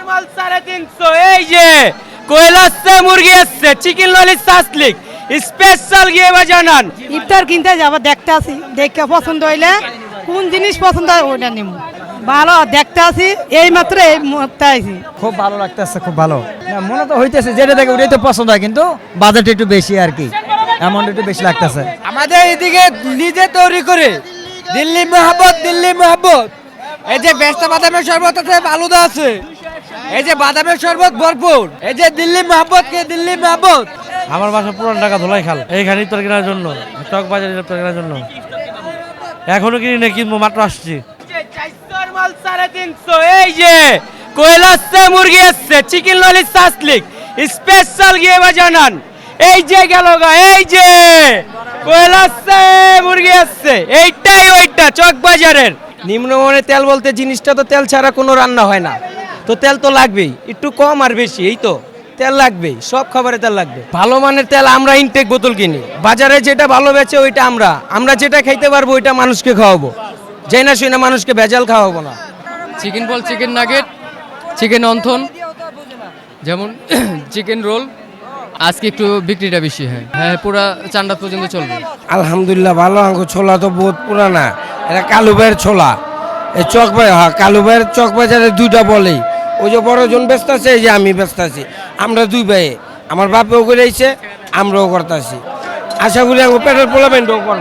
মাল 350 এই যে কোয়েল আসছে মুরগি আসছে চিকেন ললিস সাসলিক স্পেশাল গিয়ে বাজানান ইফতার কিনতে যাব দেখতে আসি দেখে পছন্দ হইলে কোন জিনিস পছন্দ হয় ওইটা নিব ভালো দেখতে আসি এই মাত্র এই মুহূর্তে আইছি খুব ভালো লাগতেছে খুব ভালো না মনে তো হইতেছে যেটা দেখে ওটাই তো পছন্দ হয় কিন্তু বাজেট একটু বেশি আর কি অ্যামাউন্ট একটু বেশি লাগতেছে আমাদের এদিকে নিজে তৈরি করে দিল্লি মহাব্বত এই যে বেস্তা বাদামের শরবত আছে আলুদা আছে এই যে বাদামের শরবত ভরপুর এই যে দিল্লি মহাব্বত আমার বাসা পুরান ঢাকা ধোলাই খাল এইখানে ইফতার কেনার জন্য চক বাজারে ইফতার কেনার জন্য এখনো কিনি না কিনবো মাত্র আসছি মাল 350 এই যে কোয়েল আসছে মুরগি আসছে চিকেন ললিস সাসলিক স্পেশাল গিয়ে বাজানান এই যে গেল গা এই যে কোয়েল আসছে মুরগি আসছে এইটাই ওইটা চক বাজারের নিম্নমানের তেল বলতে জিনিসটা তো তেল ছাড়া কোনো রান্না হয় না তো তেল তো লাগবেই একটু কম আর বেশি এই তো তেল লাগবেই সব খাবারে তেল লাগবে ভালো মানের তেল আমরা ইনটেক বোতল কিনি বাজারে যেটা ভালো বেচে ওইটা আমরা যেটা খাইতে পারবো ওইটা মানুষকে খাওয়াবো যাই না শুই না মানুষকে ভেজাল খাওয়াবো না চিকেন বল চিকেন নাগেট চিকেন অন্থন যেমন চিকেন রোল আজকে একটু বিক্রিটা বেশি হ্যাঁ পুরা চান্ডা পর্যন্ত চলবে আলহামদুলিল্লাহ ভালো আঙ্গো ছোলা তো বহুত পুরানা এটা কালু ভাইয়ের ছোলা এই চক ভাই হ্যাঁ কালু ভাইয়ের চক বাজারে দুইটা বলেই ওই যে বড় জন ব্যস্ত আছে এই যে আমি ব্যস্ত আছি আমরা দুই ভাই আমার বাপেও করে আমরাও করতেছি আশা করি আঙ্গো পেটের পোলাবেন করবো